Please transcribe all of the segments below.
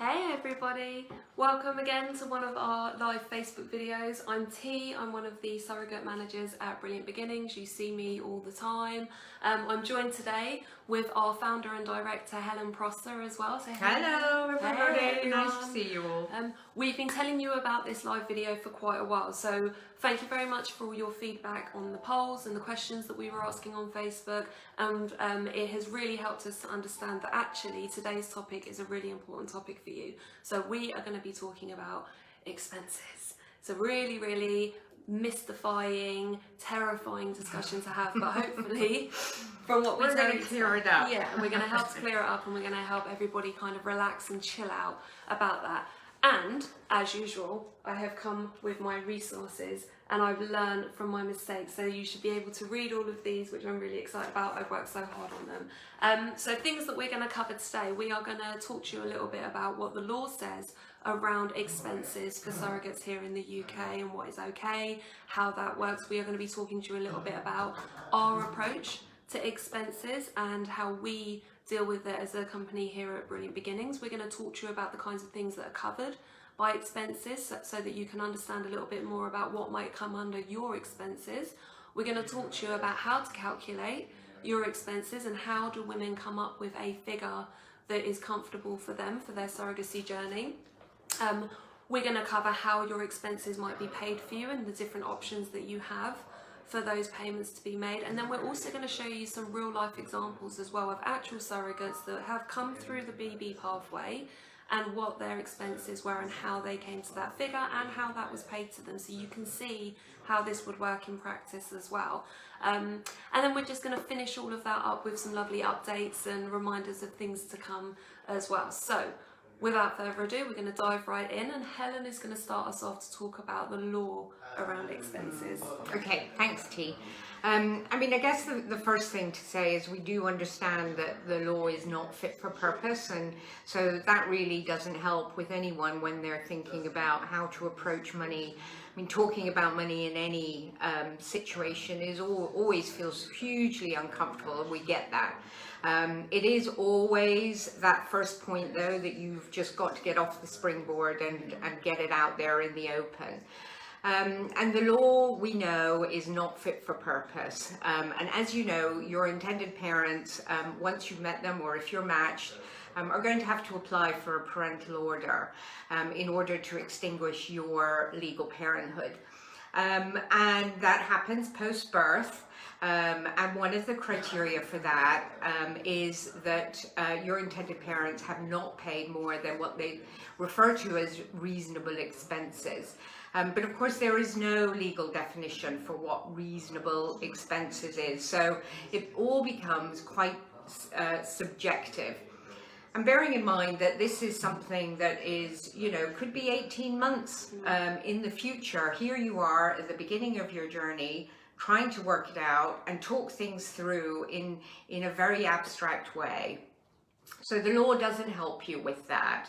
Hey everybody, welcome again to one of our live Facebook videos. I'm T, I'm one of the surrogate managers at Brilliant Beginnings. You see me all the time. I'm joined today with our founder and director Helen Prosser as well. So hello everybody, hey, nice to see you all. We've been telling you about this live video for quite a while, so thank you very much for all your feedback on the polls and the questions that we were asking on Facebook, and it has really helped us to understand that actually today's topic is a really important topic for you. So we are going to be talking about expenses. So really mystifying, terrifying discussion to have, but hopefully from what we're going to clear it up. Yeah, we're going to help to clear it up, and we're going to help everybody kind of relax and chill out about that. And as usual, I have come with my resources and I've learned from my mistakes, so you should be able to read all of these, which I'm really excited about. I've worked so hard on them. So things that we're going to cover today, we are going to talk to you a little bit about what the law says around expenses for surrogates here in the UK and what is okay, how that works. We are going to be talking to you a little bit about our approach to expenses and how we deal with it as a company here at Brilliant Beginnings. We're going to talk to you about the kinds of things that are covered by expenses so that you can understand a little bit more about what might come under your expenses. We're going to talk to you about how to calculate your expenses and how do women come up with a figure that is comfortable for them for their surrogacy journey. We're going to cover how your expenses might be paid for you and the different options that you have for those payments to be made. And then we're also going to show you some real life examples as well of actual surrogates that have come through the BB pathway and what their expenses were and how they came to that figure and how that was paid to them, so you can see how this would work in practice as well. And then we're just going to finish all of that up with some lovely updates and reminders of things to come as well. So without further ado, we're going to dive right in, and Helen is going to start us off to talk about the law around expenses. Okay, thanks T. I guess the first thing to say is we do understand that the law is not fit for purpose, and so that really doesn't help with anyone when they're thinking about how to approach money. Talking about money in any situation always feels hugely uncomfortable, and we get that. It is always that first point though that you've just got to get off the springboard and get it out there in the open. And the law, we know, is not fit for purpose. And as you know, your intended parents, once you've met them or if you're matched, are going to have to apply for a parental order in order to extinguish your legal parenthood. And that happens post-birth. And one of the criteria for that is that your intended parents have not paid more than what they refer to as reasonable expenses. But of course there is no legal definition for what reasonable expenses is, so it all becomes quite subjective. And bearing in mind that this is something that is, could be 18 months in the future. Here you are at the beginning of your journey, trying to work it out and talk things through in a very abstract way. So the law doesn't help you with that.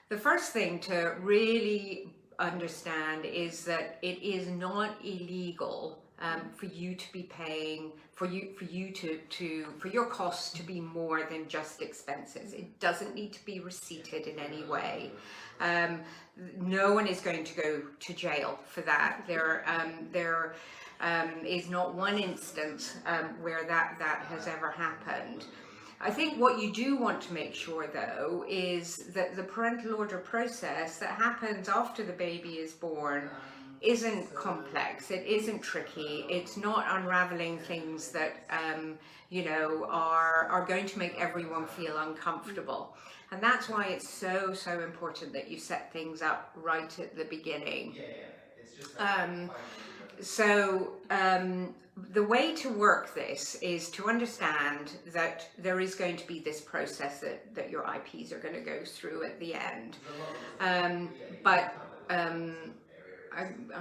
The first thing to really understand is that it is not illegal for you to be paying for your costs to be more than just expenses. It doesn't need to be receipted in any way. No one is going to go to jail for that. There is not one instance where that has ever happened. I think what you do want to make sure though is that the parental order process that happens after the baby is born isn't complex, it isn't tricky, it's not unraveling things that are going to make everyone feel uncomfortable. And that's why it's so important that you set things up right at the beginning. The way to work this is to understand that there is going to be this process that your IPs are going to go through at the end. I'm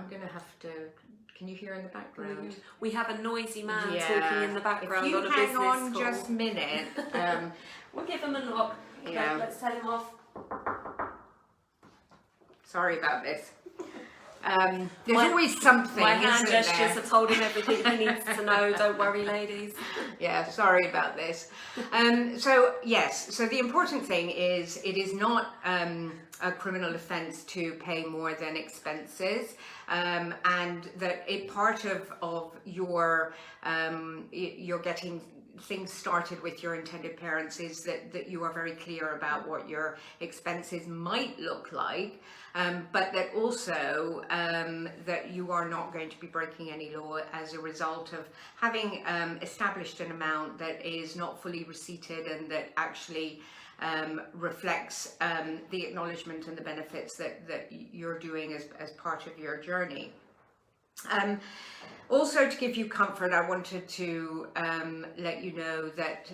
going to have to... Can you hear in the background? We have a noisy man talking in the background. If you on a hang business on call. just a minute. We'll give him a knock. Yeah. Let's tell him off. Sorry about this. There's always something. My hand isn't gestures there? have told him everything he needs to know. Don't worry, ladies. Yeah, sorry about this. So yes, so the important thing is it is not a criminal offence to pay more than expenses, and that it part of your you're getting things started with your intended parents is that you are very clear about what your expenses might look like, but that also that you are not going to be breaking any law as a result of having established an amount that is not fully receipted and that actually reflects the acknowledgement and the benefits that you're doing as part of your journey. Also, to give you comfort, I wanted to let you know that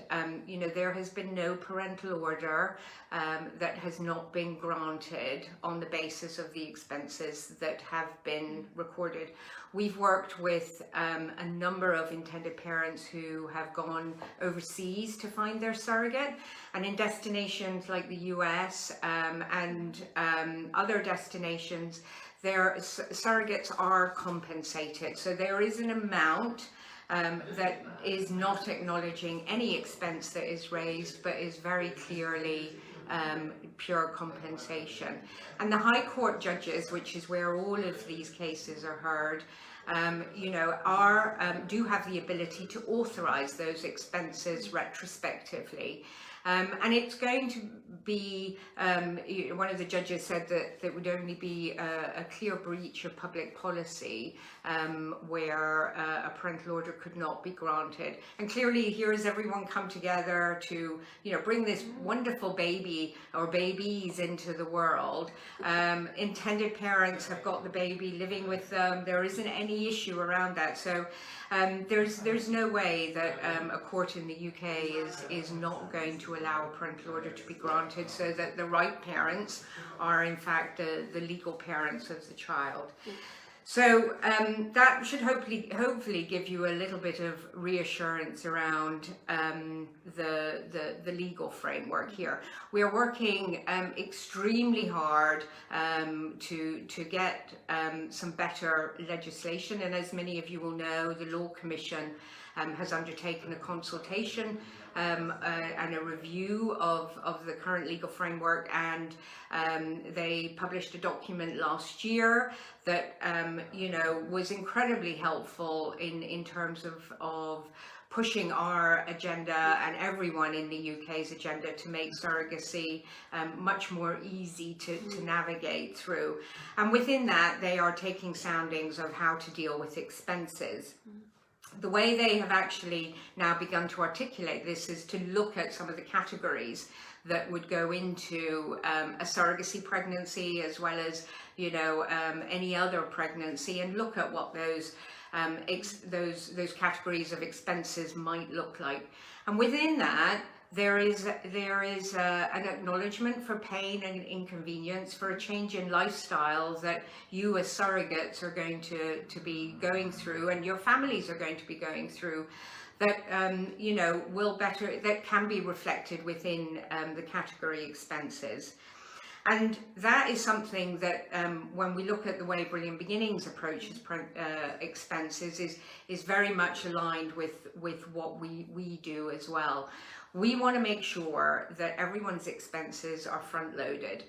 there has been no parental order that has not been granted on the basis of the expenses that have been recorded. We've worked with a number of intended parents who have gone overseas to find their surrogate, and in destinations like the US and other destinations, their surrogates are compensated. So there is an amount that is not acknowledging any expense that is raised, but is very clearly pure compensation. And the High Court judges, which is where all of these cases are heard, do have the ability to authorize those expenses retrospectively. And it's going to be, one of the judges said that there would only be a clear breach of public policy where a parental order could not be granted. And clearly here has everyone come together to, bring this wonderful baby or babies into the world. Intended parents have got the baby living with them. There isn't any issue around that. So there's no way that a court in the UK is not going to allow a parental order to be granted, so that the right parents are in fact the legal parents of the child. So that should hopefully give you a little bit of reassurance around the legal framework here. We are working extremely hard to get some better legislation, and as many of you will know, the Law Commission has undertaken a consultation and a review of the current legal framework, and they published a document last year that was incredibly helpful in terms of pushing our agenda and everyone in the UK's agenda to make surrogacy much more easy to navigate through. And within that, they are taking soundings of how to deal with expenses. The way they have actually now begun to articulate this is to look at some of the categories that would go into a surrogacy pregnancy, as well as any other pregnancy, and look at what those categories of expenses might look like. And within that, there is an acknowledgement for pain and inconvenience, for a change in lifestyle that you as surrogates are going to be going through, and your families are going to be going through, that that can be reflected within the category expenses. And that is something that when we look at the way Brilliant Beginnings approaches expenses is very much aligned with what we do as well. We want to make sure that everyone's expenses are front loaded.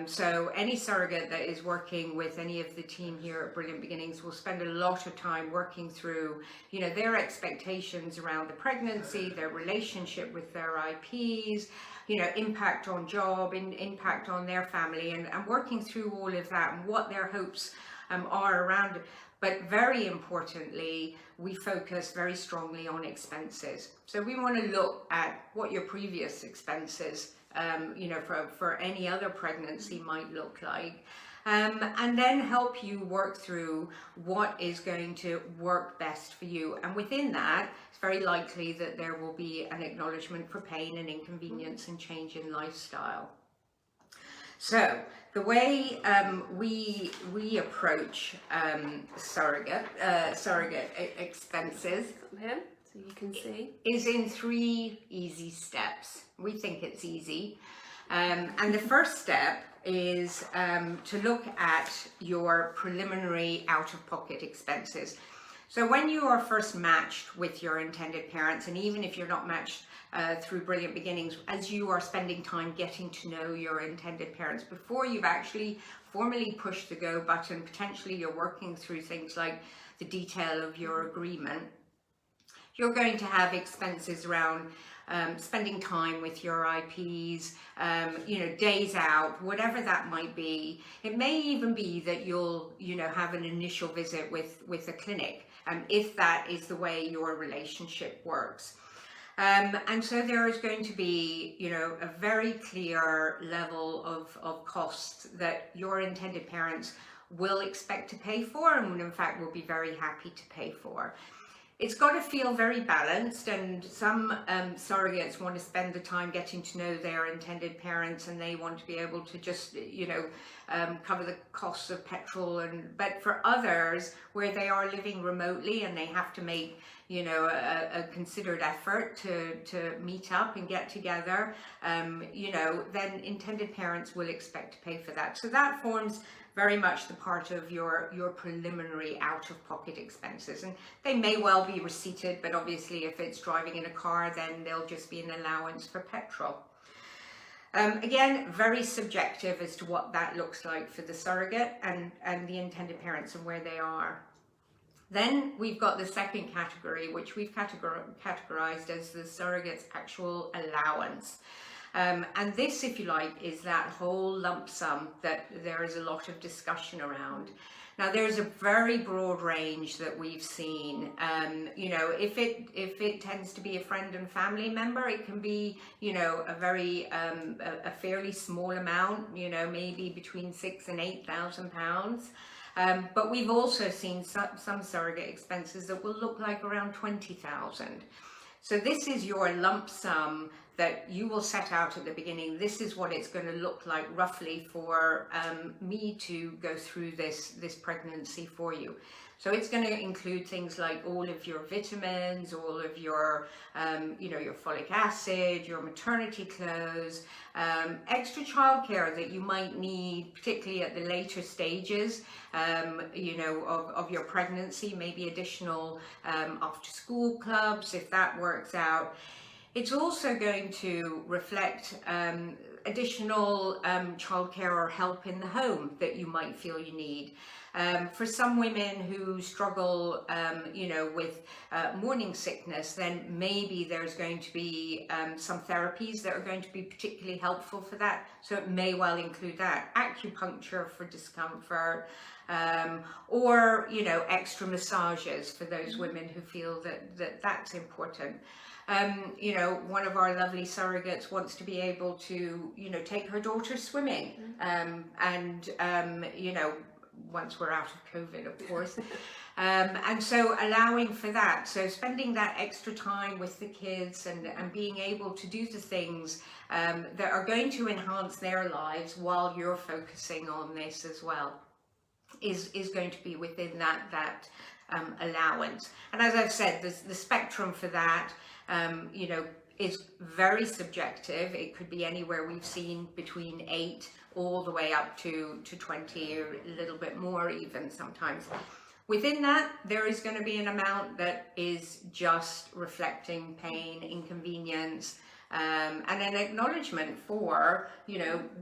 So any surrogate that is working with any of the team here at Brilliant Beginnings will spend a lot of time working through, their expectations around the pregnancy, their relationship with their IPs, impact on job, impact on their family, and working through all of that and what their hopes are around it. But very importantly, we focus very strongly on expenses. So we want to look at what your previous expenses, for any other pregnancy might look like, and then help you work through what is going to work best for you. And within that, it's very likely that there will be an acknowledgement for pain and inconvenience and change in lifestyle. So the way we approach surrogate expenses Here, so you can see, is in 3 easy steps. We think it's easy, and the first step is to look at your preliminary out-of-pocket expenses. So when you are first matched with your intended parents, and even if you're not matched through Brilliant Beginnings, as you are spending time getting to know your intended parents, before you've actually formally pushed the go button, potentially you're working through things like the detail of your agreement, you're going to have expenses around spending time with your IPs, days out, whatever that might be. It may even be that you'll, have an initial visit with a clinic, if that is the way your relationship works. And so there is going to be, a very clear level of costs that your intended parents will expect to pay for, and in fact will be very happy to pay for. It's got to feel very balanced, and some surrogates want to spend the time getting to know their intended parents, and they want to be able to just, cover the costs of petrol. But for others, where they are living remotely and they have to make, a considered effort to meet up and get together, then intended parents will expect to pay for that. So that forms very much the part of your preliminary out-of-pocket expenses, and they may well be receipted, but obviously if it's driving in a car, then they'll just be an allowance for petrol. Again, very subjective as to what that looks like for the surrogate and the intended parents and where they are. Then we've got the second category, which we've categorized as the surrogate's actual allowance. And this, if you like, is that whole lump sum that there is a lot of discussion around. Now, there's a very broad range that we've seen. If it tends to be a friend and family member, it can be, a fairly small amount, maybe between £6,000 and £8,000. But we've also seen some surrogate expenses that will look like around 20,000. So this is your lump sum that you will set out at the beginning. This is what it's going to look like roughly for me to go through this pregnancy for you. So it's going to include things like all of your vitamins, all of your, your folic acid, your maternity clothes, extra childcare that you might need, particularly at the later stages, of your pregnancy, maybe additional after school clubs, if that works out. It's also going to reflect additional childcare or help in the home that you might feel you need. For some women who struggle, with morning sickness, then maybe there's going to be some therapies that are going to be particularly helpful for that. So it may well include that. Acupuncture for discomfort, or, extra massages for those women who feel that's important. One of our lovely surrogates wants to be able to, take her daughter swimming, once we're out of COVID, of course. And so allowing for that, so spending that extra time with the kids and being able to do the things that are going to enhance their lives while you're focusing on this as well is going to be within that allowance. And as I've said, the spectrum for that is very subjective. It could be anywhere. We've seen between 8 all the way up to 20, or a little bit more even sometimes. Within that, there is going to be an amount that is just reflecting pain, inconvenience, and an acknowledgement for,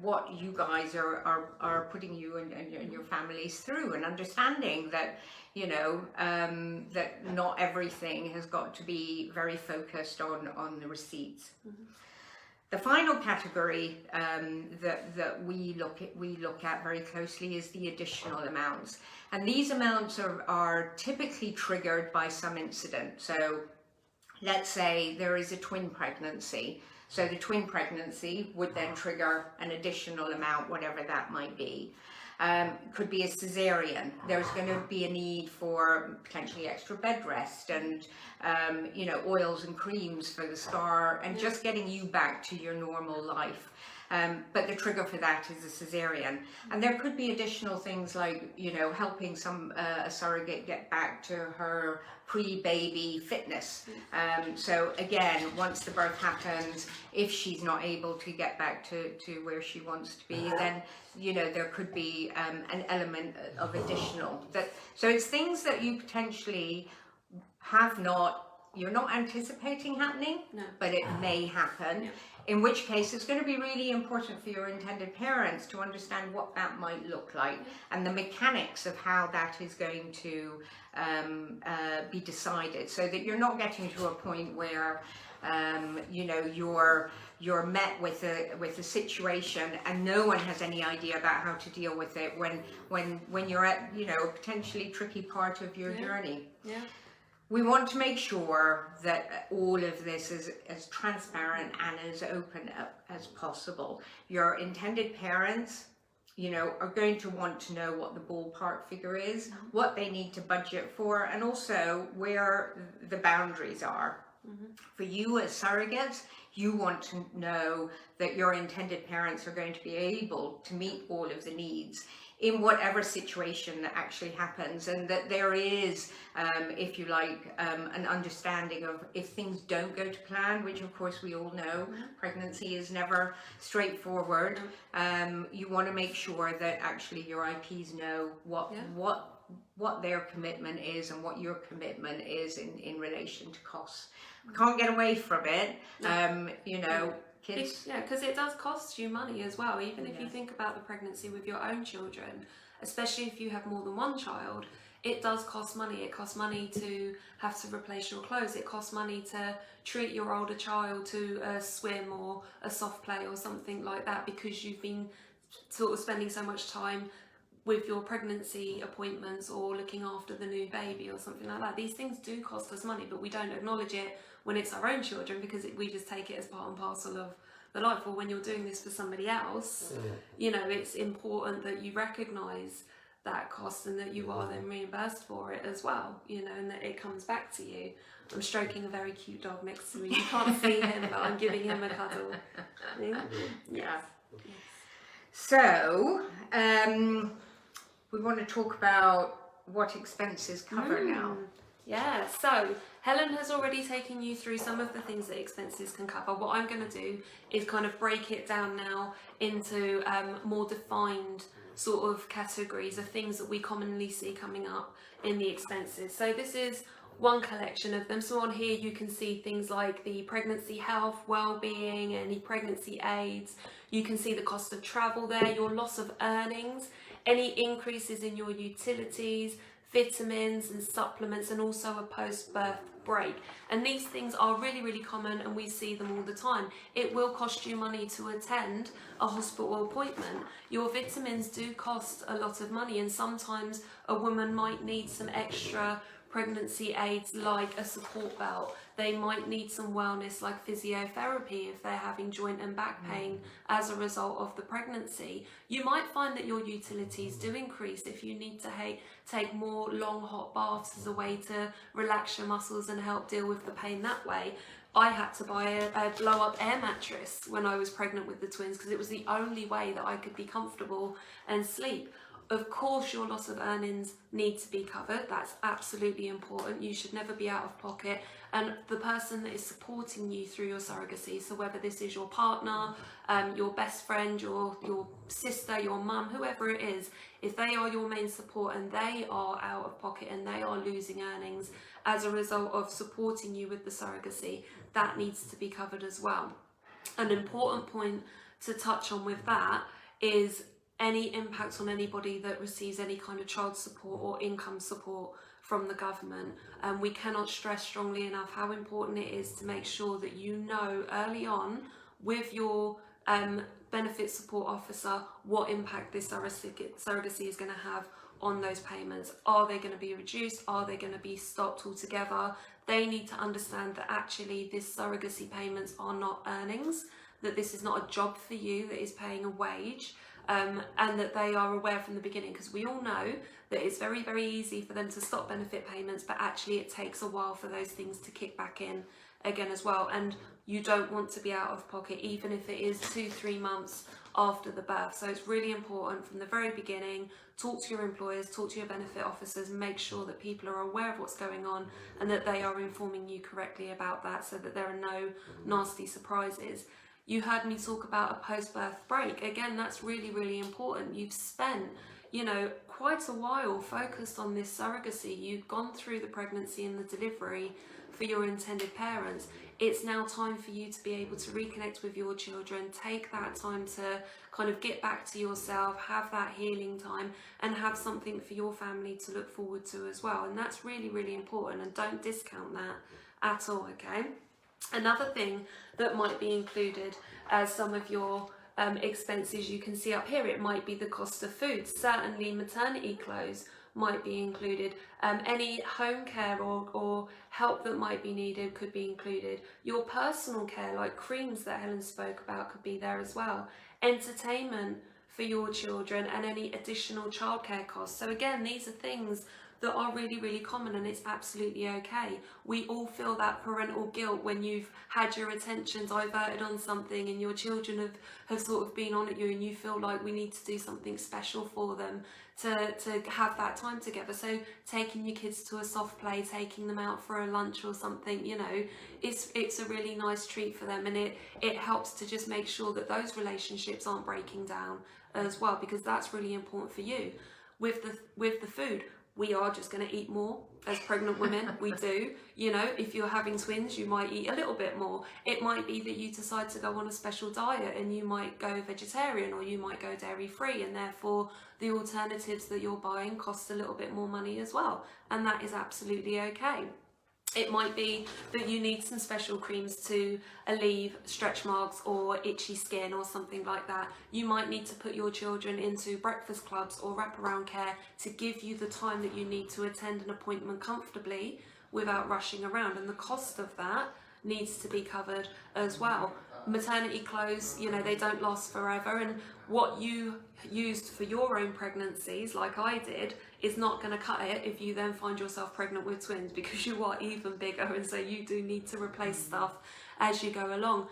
what you guys are putting you and your families through, and understanding that, that not everything has got to be very focused on the receipts. Mm-hmm. The final category that we look at very closely is the additional amounts, and these amounts are typically triggered by some incident. So let's say there is a twin pregnancy. So the twin pregnancy would then trigger an additional amount, whatever that might be. Could be a cesarean. There's going to be a need for potentially extra bed rest and, oils and creams for the scar, and just getting you back to your normal life. But the trigger for that is a cesarean. And there could be additional things like, you know, helping a surrogate get back to her pre-baby fitness. So again, once the birth happens, if she's not able to get back to where she wants to be, then, you know, there could be an element of additional. So it's things that you potentially you're not anticipating happening, but it may happen. In which case, it's going to be really important for your intended parents to understand what that might look like and the mechanics of how that is going to be decided, so that you're not getting to a point where you know, you're met with a situation and no one has any idea about how to deal with it when you're at, you know, a potentially tricky part of your journey. We want to make sure that all of this is as transparent and as open as possible. Your intended parents, you know, are going to want to know what the ballpark figure is, what they need to budget for, and also where the boundaries are. For you as surrogates, you want to know that your intended parents are going to be able to meet all of the needs in whatever situation that actually happens, and that there is, if you like, an understanding of if things don't go to plan, which of course we all know, pregnancy is never straightforward. You want to make sure that actually your IPs know what their commitment is and what your commitment is in relation to costs. We can't get away from it, you know. Kids. Because it does cost you money as well. Even if you think about the pregnancy with your own children, especially if you have more than one child, it does cost money. It costs money to have to replace your clothes. It costs money to treat your older child to a swim or a soft play or something like that, because you've been sort of spending so much time with your pregnancy appointments or looking after the new baby or something like that. These things do cost us money, but we don't acknowledge it when it's our own children, because we just take it as part and parcel of the life. Or when you're doing this for somebody else, you know, it's important that you recognise that cost and that you are then reimbursed for it as well, you know, and that it comes back to you. I'm stroking a very cute dog next to me. You can't see him, but I'm giving him a cuddle. Yeah. So, we want to talk about what expenses cover now. Yeah, so Helen has already taken you through some of the things that expenses can cover. What I'm going to do is kind of break it down now into more defined sort of categories of things that we commonly see coming up in the expenses. So this is one collection of them. So on here you can see things like the pregnancy health, well-being, any pregnancy aids. You can see the cost of travel there, your loss of earnings, any increases in your utilities, vitamins and supplements, and also a post-birth break. And these things are really, really common, and we see them all the time. It will cost you money to attend a hospital appointment. Your vitamins do cost a lot of money, and sometimes a woman might need some extra pregnancy aids like a support belt. They might need some wellness like physiotherapy if they're having joint and back pain as a result of the pregnancy. You might find that your utilities do increase if you need to take more long hot baths as a way to relax your muscles and help deal with the pain that way. I had to buy a blow up air mattress when I was pregnant with the twins, because it was the only way that I could be comfortable and sleep. Of course, your loss of earnings need to be covered. That's absolutely important. You should never be out of pocket. And the person that is supporting you through your surrogacy, so whether this is your partner, your best friend, your sister, your mum, whoever it is, if they are your main support and they are out of pocket and they are losing earnings as a result of supporting you with the surrogacy, that needs to be covered as well. An important point to touch on with that is any impact on anybody that receives any kind of child support or income support from the government. We cannot stress strongly enough how important it is to make sure that you know early on with your benefit support officer what impact this surrogacy is going to have on those payments. Are they going to be reduced? Are they going to be stopped altogether? They need to understand that actually this surrogacy payments are not earnings, that this is not a job for you that is paying a wage. and that they are aware from the beginning, because we all know that it's very, very easy for them to stop benefit payments, but actually it takes a while for those things to kick back in again as well. And you don't want to be out of pocket, even if it is 2-3 months after the birth. So it's really important from the very beginning, talk to your employers, talk to your benefit officers, and make sure that people are aware of what's going on and that they are informing you correctly about that, so that there are no nasty surprises. You heard me talk about a post-birth break. Again, that's really, really important. You've spent, you know, quite a while focused on this surrogacy. You've gone through the pregnancy and the delivery for your intended parents. It's now time for you to be able to reconnect with your children, take that time to kind of get back to yourself, have that healing time, and have something for your family to look forward to as well. And that's really, really important, and don't discount that at all, okay? Another thing that might be included as some of your expenses, you can see up here, it might be the cost of food. Certainly maternity clothes might be included. Any home care or help that might be needed could be included. Your personal care, like creams that Helen spoke about, could be there as well. Entertainment for your children and any additional childcare costs. So again, these are things that are really, really common, and it's absolutely okay. We all feel that parental guilt when you've had your attention diverted on something and your children have sort of been on at you, and you feel like we need to do something special for them to have that time together. So taking your kids to a soft play, taking them out for a lunch or something, you know, it's a really nice treat for them, and it helps to just make sure that those relationships aren't breaking down as well, because that's really important for you. With the food, we are just going to eat more as pregnant women. We do. You know, if you're having twins, you might eat a little bit more. It might be that you decide to go on a special diet and you might go vegetarian, or you might go dairy free, and therefore the alternatives that you're buying cost a little bit more money as well. And that is absolutely okay. It might be that you need some special creams to alleviate stretch marks or itchy skin or something like that. You might need to put your children into breakfast clubs or wraparound care to give you the time that you need to attend an appointment comfortably without rushing around. And the cost of that needs to be covered as well. Maternity clothes, you know, they don't last forever, and what you used for your own pregnancies, like I did, is not going to cut it if you then find yourself pregnant with twins, because you are even bigger, and so you do need to replace stuff as you go along.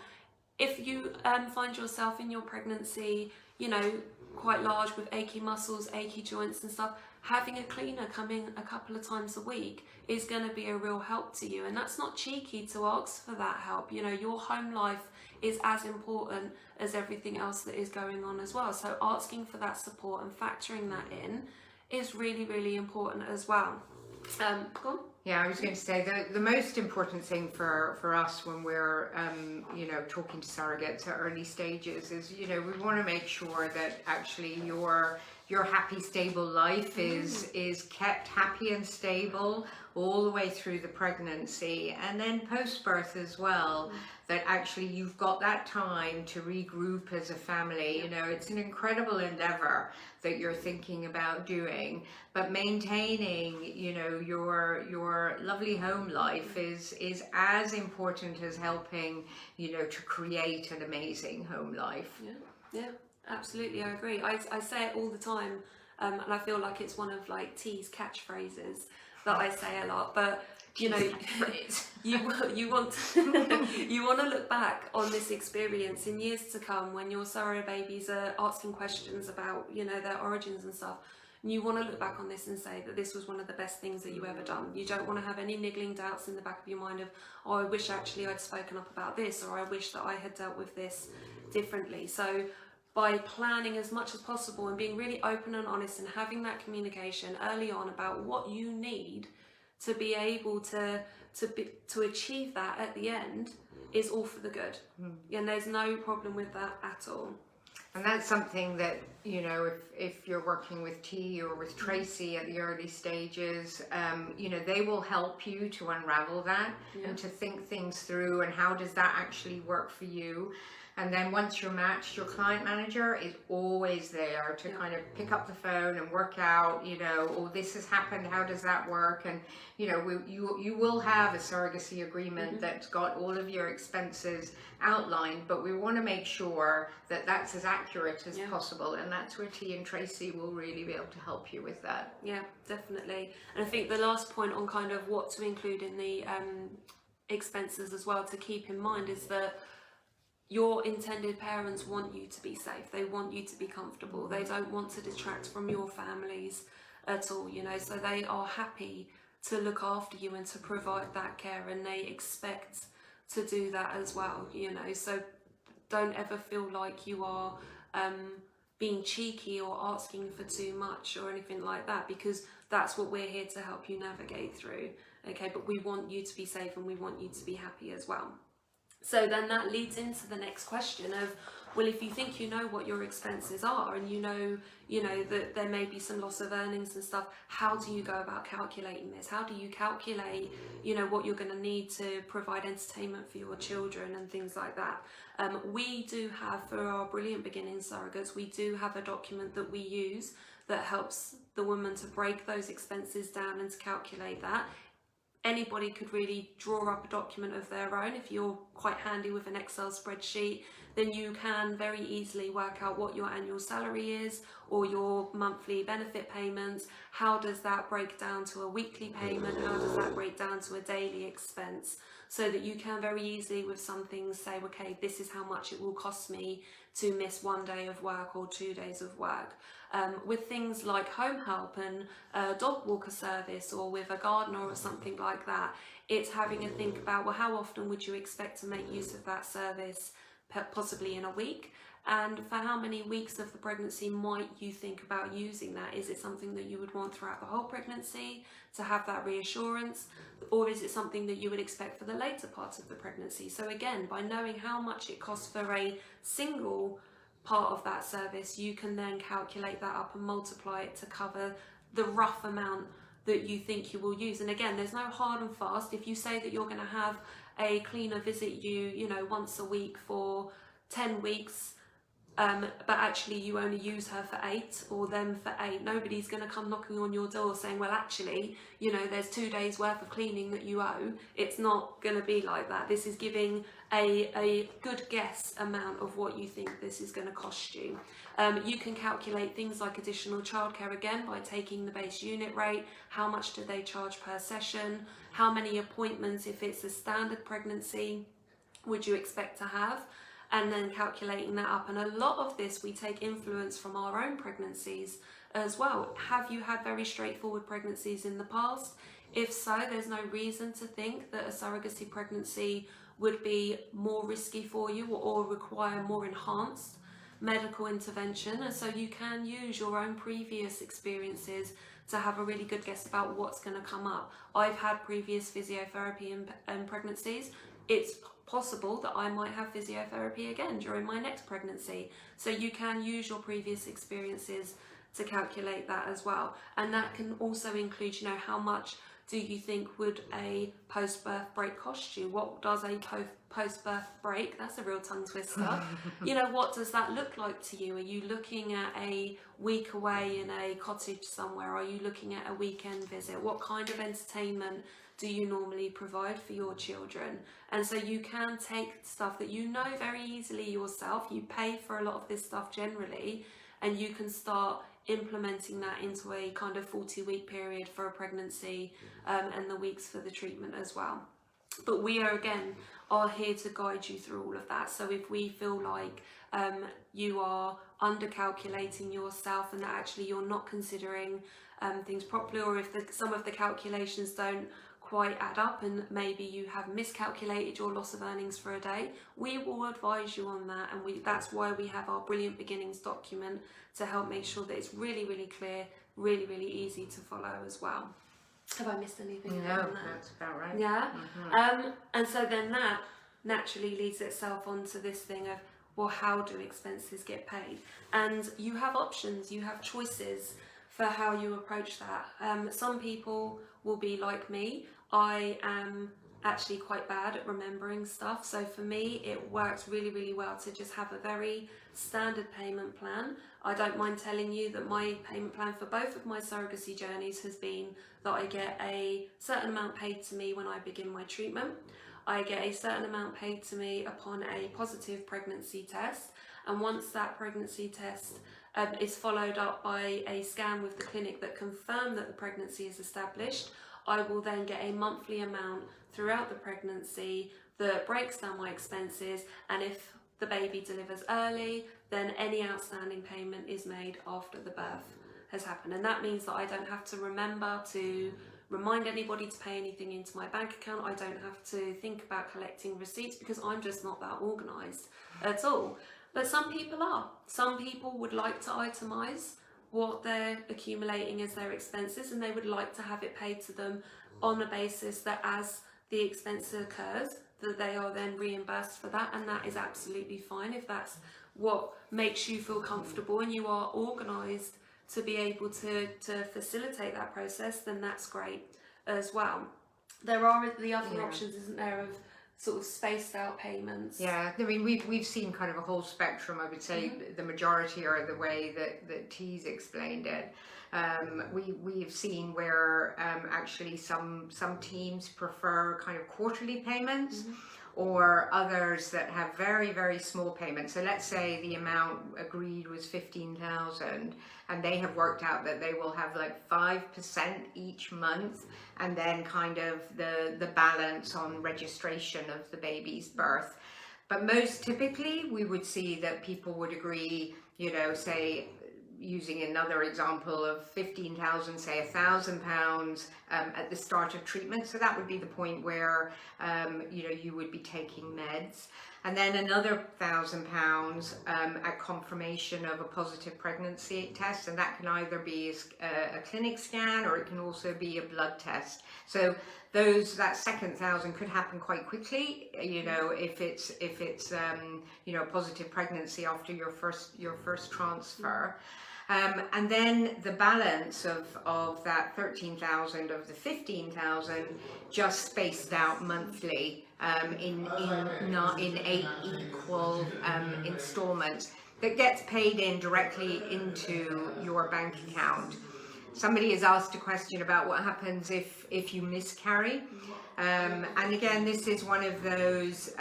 If you find yourself in your pregnancy, you know, quite large with achy muscles, achy joints and stuff, having a cleaner come in a couple of times a week is going to be a real help to you. And that's not cheeky to ask for that help. You know, your home life is as important as everything else that is going on as well. So asking for that support and factoring that in is really, really important as well. Go on. Yeah, I was going to say the most important thing for us when we're you know, talking to surrogates at early stages is, you know, we want to make sure that actually your happy, stable life is kept happy and stable all the way through the pregnancy, and then post-birth as well, that actually you've got that time to regroup as a family. You know, it's an incredible endeavor that you're thinking about doing, but maintaining, you know, your lovely home life is as important as helping, you know, to create an amazing home life. Yeah, absolutely, I agree. I say it all the time, and I feel like it's one of like T's catchphrases that I say a lot, but you know, you want to look back on this experience in years to come when your surrogate babies are asking questions about, you know, their origins and stuff. And you want to look back on this and say that this was one of the best things that you ever done. You don't want to have any niggling doubts in the back of your mind of, oh, I wish actually I'd spoken up about this, or I wish that I had dealt with this differently. So by planning as much as possible and being really open and honest and having that communication early on about what you need to be able to achieve that at the end is all for the good. And there's no problem with that at all. And that's something that, you know, if you're working with T or with Tracy at the early stages, you know, they will help you to unravel that and to think things through, and how does that actually work for you. And then once you're matched, your client manager is always there to kind of pick up the phone and work out, you know, oh, this has happened, how does that work? And, you know, you will have a surrogacy agreement that's got all of your expenses outlined, but we want to make sure that that's as accurate as possible. And that's where T and Tracy will really be able to help you with that. Yeah, definitely. And I think the last point on kind of what to include in the expenses as well to keep in mind is that your intended parents want you to be safe. They want you to be comfortable. They don't want to detract from your families at all, you know, so they are happy to look after you and to provide that care, and they expect to do that as well, you know, so don't ever feel like you are being cheeky or asking for too much or anything like that, because that's what we're here to help you navigate through. Okay, but we want you to be safe and we want you to be happy as well. So then that leads into the next question of, well, if you think you know what your expenses are and you know that there may be some loss of earnings and stuff, how do you go about calculating this? How do you calculate, you know, what you're going to need to provide entertainment for your children and things like that? We do have, for our Brilliant Beginning surrogates, we do have a document that we use that helps the woman to break those expenses down and to calculate that. Anybody could really draw up a document of their own. If you're quite handy with an Excel spreadsheet, then you can very easily work out what your annual salary is or your monthly benefit payments. How does that break down to a weekly payment? How does that break down to a daily expense? So that you can very easily with some things say, okay, this is how much it will cost me to miss 1 day of work or 2 days of work. With things like home help and a dog walker service, or with a gardener or something like that, it's having a think about, well, how often would you expect to make use of that service, possibly in a week? And for how many weeks of the pregnancy might you think about using that? Is it something that you would want throughout the whole pregnancy to have that reassurance? Or is it something that you would expect for the later parts of the pregnancy? So again, by knowing how much it costs for a single part of that service, you can then calculate that up and multiply it to cover the rough amount that you think you will use. And again, there's no hard and fast. If you say that you're going to have a cleaner visit you know, once a week for 10 weeks, but actually you only use her for 8 or them for 8, nobody's going to come knocking on your door saying, well, actually, you know, there's 2 days worth of cleaning that you owe. It's not going to be like that. This is giving a good guess amount of what you think this is going to cost you. You can calculate things like additional childcare again by taking the base unit rate. How much do they charge per session? How many appointments, if it's a standard pregnancy, would you expect to have? And then calculating that up. And a lot of this we take influence from our own pregnancies as well. Have you had very straightforward pregnancies in the past? If so, there's no reason to think that a surrogacy pregnancy would be more risky for you or require more enhanced medical intervention. And so you can use your own previous experiences to have a really good guess about what's going to come up. I've had previous physiotherapy in pregnancies. It's possible that I might have physiotherapy again during my next pregnancy. So you can use your previous experiences to calculate that as well. And that can also include, you know, how much do you think would a post-birth break cost you? What does a post-birth break, that's a real tongue twister, you know, what does that look like to you? Are you looking at a week away in a cottage somewhere? Are you looking at a weekend visit? What kind of entertainment do you normally provide for your children? And so you can take stuff that you know very easily yourself, you pay for a lot of this stuff generally, and you can start implementing that into a kind of 40-week period for a pregnancy, and the weeks for the treatment as well. But we are here to guide you through all of that. So if we feel like you are under-calculating yourself and that actually you're not considering things properly, or if some of the calculations don't quite add up and maybe you have miscalculated your loss of earnings for a day, we will advise you on that. And that's why we have our Brilliant Beginnings document to help make sure that it's really, really clear, really, really easy to follow as well. Have I missed anything? No, that's about right. Yeah. And so then that naturally leads itself onto this thing of, well, how do expenses get paid? And you have options, you have choices for how you approach that. Some people will be like me. I am actually quite bad at remembering stuff, so for me it works really well to just have a very standard payment plan. I don't mind telling you that my payment plan for both of my surrogacy journeys has been that I get a certain amount paid to me when I begin my treatment. I get a certain amount paid to me upon a positive pregnancy test, and once that pregnancy test is followed up by a scan with the clinic that confirm that the pregnancy is established, I will then get a monthly amount throughout the pregnancy that breaks down my expenses, and if the baby delivers early, then any outstanding payment is made after the birth has happened. And that means that I don't have to remember to remind anybody to pay anything into my bank account. I don't have to think about collecting receipts because I'm just not that organised at all. But some people are. Some people would like to itemise what they're accumulating as their expenses, and they would like to have it paid to them on the basis that as the expense occurs, that they are then reimbursed for that, and that is absolutely fine if that's what makes you feel comfortable and you are organised to be able to facilitate that process, then that's great as well. There are the other options, isn't there, of sort of spaced out payments. Yeah, I mean, we've seen kind of a whole spectrum. I would say the majority are the way that T's explained it. We've seen where actually some teams prefer kind of quarterly payments, or others that have very small payments. So let's say the amount agreed was 15,000, and they have worked out that they will have like 5% each month, and then kind of the balance on registration of the baby's birth. But most typically we would see that people would agree, you know, say, using another example of 15,000, say £1,000 at the start of treatment. So that would be the point where you know, you would be taking meds, and then another £1,000 at confirmation of a positive pregnancy test, and that can either be a clinic scan or it can also be a blood test. So that second $1,000 could happen quite quickly, you know, if it's you know, a positive pregnancy after your first transfer. And then the balance of that 13,000 of the 15,000 just spaced out monthly in 8 equal installments that gets paid in directly into your bank account. Somebody has asked a question about what happens if you miscarry. And again, this is one of those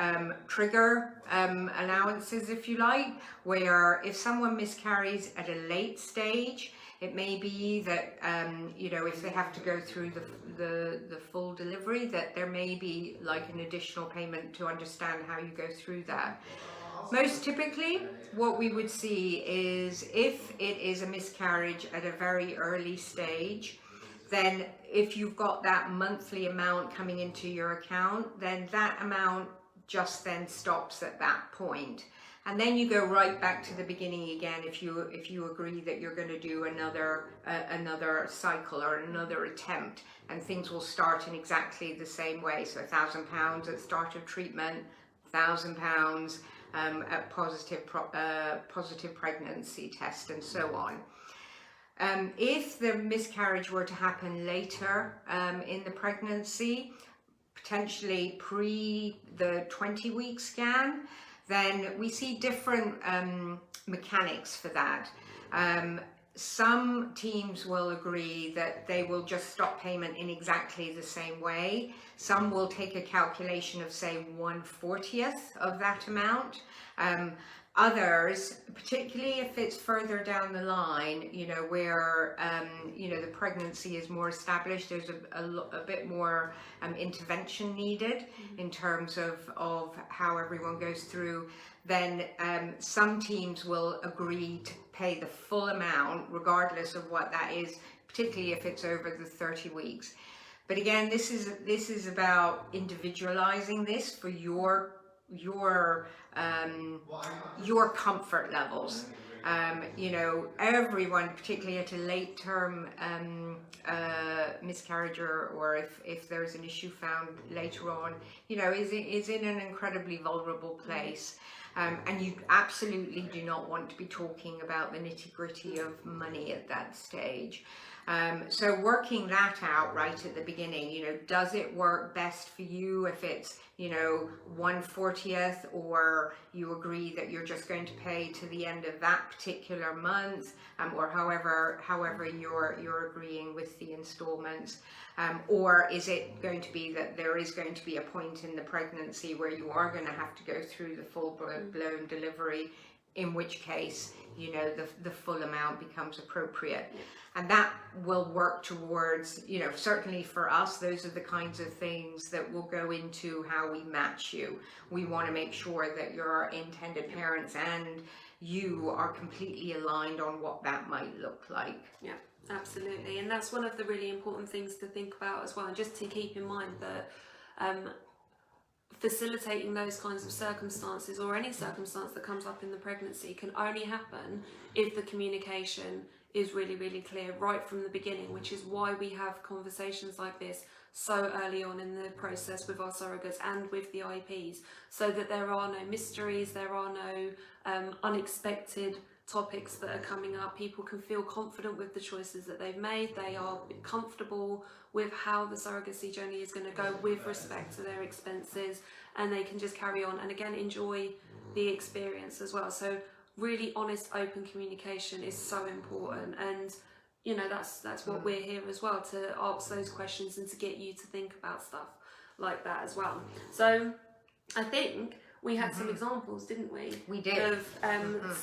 trigger allowances, if you like, where if someone miscarries at a late stage, it may be that you know, if they have to go through the full delivery, that there may be like an additional payment to understand how you go through that. Most typically, what we would see is if it is a miscarriage at a very early stage, then if you've got that monthly amount coming into your account, then that amount just then stops at that point. And then you go right back to the beginning again if you agree that you're going to do another cycle or another attempt, and things will start in exactly the same way. So £1,000 at start of treatment, £1,000 at positive pregnancy test, and so on. If the miscarriage were to happen later in the pregnancy, potentially pre the 20-week scan, then we see different mechanics for that. Some teams will agree that they will just stop payment in exactly the same way. Some will take a calculation of, say, 1/40th of that amount. Others, particularly if it's further down the line, you know, where you know, the pregnancy is more established, there's a bit more intervention needed in terms of how everyone goes through, then some teams will agree to pay the full amount regardless of what that is, particularly if it's over the 30 weeks. But again, this is about individualizing this for your comfort levels. You know, everyone, particularly at a late term miscarriage, or if there's an issue found later on, you know, is in an incredibly vulnerable place. And you absolutely do not want to be talking about the nitty-gritty of money at that stage. So working that out right at the beginning, you know, does it work best for you if it's, you know, 1/40th, or you agree that you're just going to pay to the end of that particular month, or however you're agreeing with the installments, or is it going to be that there is going to be a point in the pregnancy where you are going to have to go through the full-blown delivery, in which case, you know, the full amount becomes appropriate. And that will work towards, you know, certainly for us, those are the kinds of things that will go into how we match you. We want to make sure that your intended parents and you are completely aligned on what that might look like. Yeah, absolutely. And that's one of the really important things to think about as well. And just to keep in mind that facilitating those kinds of circumstances, or any circumstance that comes up in the pregnancy, can only happen if the communication is really, really clear right from the beginning, which is why we have conversations like this so early on in the process with our surrogates and with the IEPs, so that there are no mysteries, there are no unexpected topics that are coming up. People can feel confident with the choices that they've made. They are comfortable with how the surrogacy journey is going to go with respect to their expenses, and they can just carry on and again enjoy the experience as well. So really honest, open communication is so important, and you know, that's what we're here as well, to ask those questions and to get you to think about stuff like that as well. So I think we had some examples, didn't we? We did. Of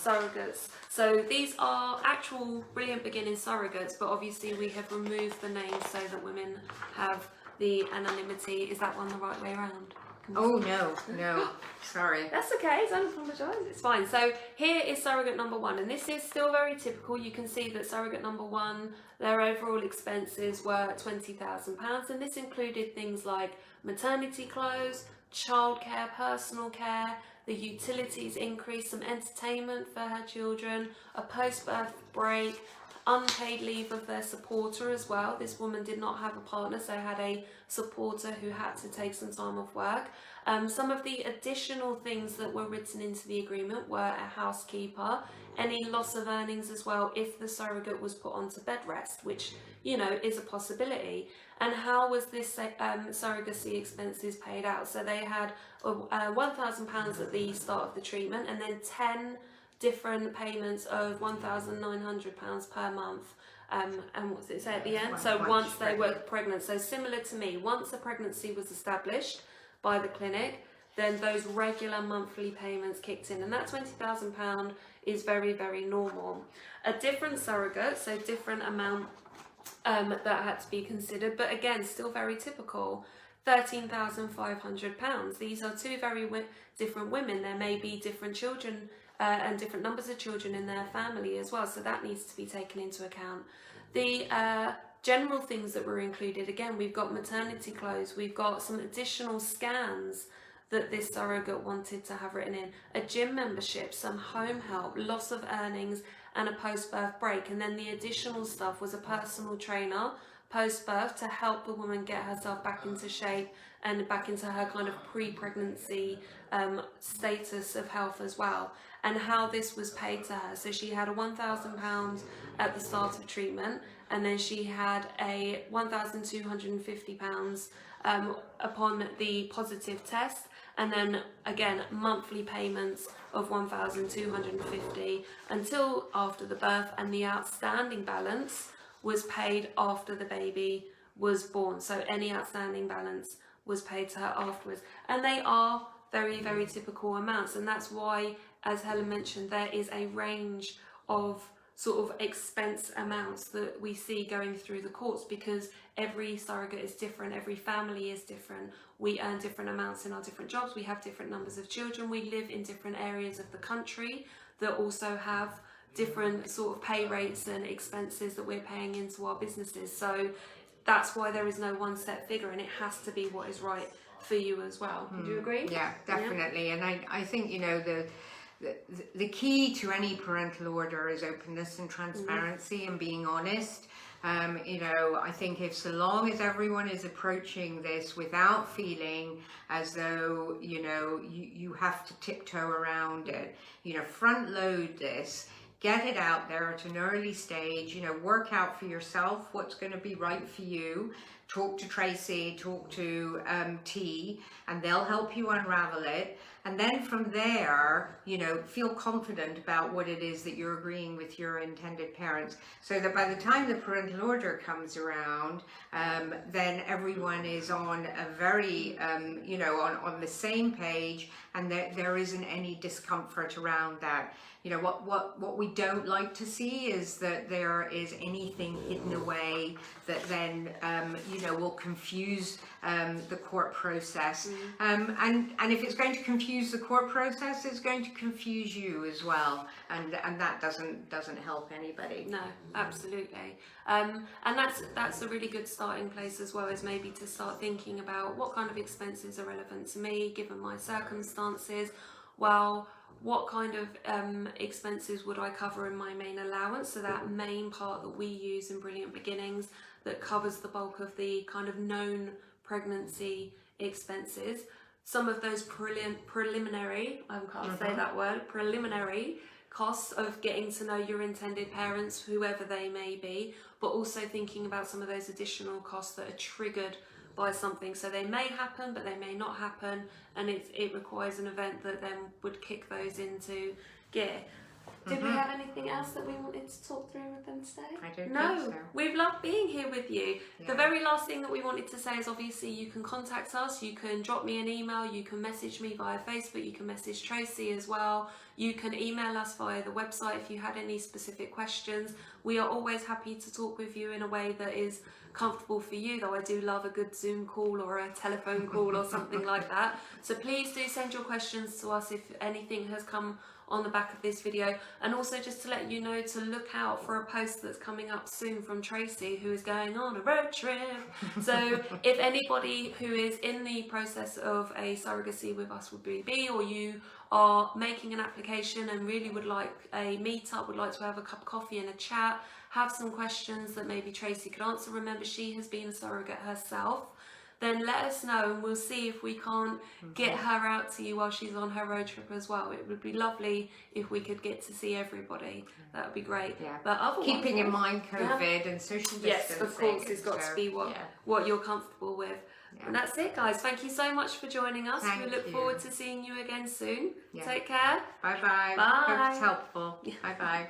surrogates. So these are actual Brilliant Beginning surrogates, but obviously we have removed the names so that women have the anonymity. Is that one the right way around? Oh no, sorry. That's okay, don't apologise, it's fine. So here is surrogate number 1, and this is still very typical. You can see that surrogate number 1, their overall expenses were £20,000, and this included things like maternity clothes, childcare, personal care, the utilities increase, some entertainment for her children, a post-birth break, unpaid leave of their supporter as well. This woman did not have a partner, so had a supporter who had to take some time off work. Some of the additional things that were written into the agreement were a housekeeper, any loss of earnings as well if the surrogate was put onto bed rest, which, you know, is a possibility. And how was this surrogacy expenses paid out? So they had £1,000 at the start of the treatment, and then 10 different payments of £1,900 per month, and what does it say at the end? So once they were pregnant, so similar to me, once a pregnancy was established by the clinic, then those regular monthly payments kicked in, and that £20,000 is very, very normal. A different surrogate, so different amount that had to be considered, but again still very typical, £13,500. These are two very different women. There may be different children and different numbers of children in their family as well, so that needs to be taken into account. The general things that were included, again, we've got maternity clothes, we've got some additional scans that this surrogate wanted to have written in, a gym membership, some home help, loss of earnings, and a post-birth break. And then the additional stuff was a personal trainer post-birth to help the woman get herself back into shape and back into her kind of pre-pregnancy status of health as well, and how this was paid to her. So she had a £1,000 at the start of treatment, and then she had a £1,250 upon the positive test, and then again monthly payments of £1,250 until after the birth, and the outstanding balance was paid after the baby was born. So any outstanding balance was paid to her afterwards, and they are very, very typical amounts. And that's why, as Helen mentioned, there is a range of sort of expense amounts that we see going through the courts, because every surrogate is different, every family is different, we earn different amounts in our different jobs, we have different numbers of children, we live in different areas of the country that also have different sort of pay rates and expenses that we're paying into our businesses. So that's why there is no one set figure, and it has to be what is right for you as well. Do you agree? Yeah, definitely. Yeah. And I think, you know, the key to any parental order is openness and transparency and being honest. You know, I think if so long as everyone is approaching this without feeling as though, you know, you have to tiptoe around it, you know, front load this, get it out there at an early stage, you know, work out for yourself what's going to be right for you. Talk to Tracy, talk to T, and they'll help you unravel it. And then from there, you know, feel confident about what it is that you're agreeing with your intended parents, so that by the time the parental order comes around, then everyone is on a very, you know, on the same page, and there isn't any discomfort around that. You know, what we don't like to see is that there is anything hidden away that then, you know, will confuse the court process. And if it's going to confuse the court process, it's going to confuse you as well. And that doesn't help anybody. No, absolutely. And that's a really good starting place as well, as maybe to start thinking about what kind of expenses are relevant to me given my circumstances. Well, what kind of expenses would I cover in my main allowance? So that main part that we use in Brilliant Beginnings that covers the bulk of the kind of known pregnancy expenses. Some of those preliminary, I can't say that word, preliminary costs of getting to know your intended parents, whoever they may be, but also thinking about some of those additional costs that are triggered by something. So they may happen, but they may not happen, and it requires an event that then would kick those into gear. Did we have anything else that we wanted to talk through with them today? I don't think so. We've loved being here with you. Yeah. The very last thing that we wanted to say is obviously you can contact us, you can drop me an email, you can message me via Facebook, you can message Tracy as well, you can email us via the website if you had any specific questions. We are always happy to talk with you in a way that is comfortable for you, though I do love a good Zoom call or a telephone call or something like that. So please do send your questions to us if anything has come on the back of this video, and also just to let you know to look out for a post that's coming up soon from Tracy, who is going on a road trip. So if anybody who is in the process of a surrogacy with us would be, or you are making an application and really would like a meetup, would like to have a cup of coffee and a chat, have some questions that maybe Tracy could answer, remember she has been a surrogate herself, then let us know and we'll see if we can't get her out to you while she's on her road trip as well. It would be lovely if we could get to see everybody. That would be great. Yeah. But otherwise, keeping in mind COVID and social distancing. Yes, of course, it's got to be what you're comfortable with. Yeah. And that's it, guys. Thank you so much for joining us. We look forward to seeing you again soon. Yeah. Take care. Bye-bye. Bye. Hope it's helpful. Bye-bye.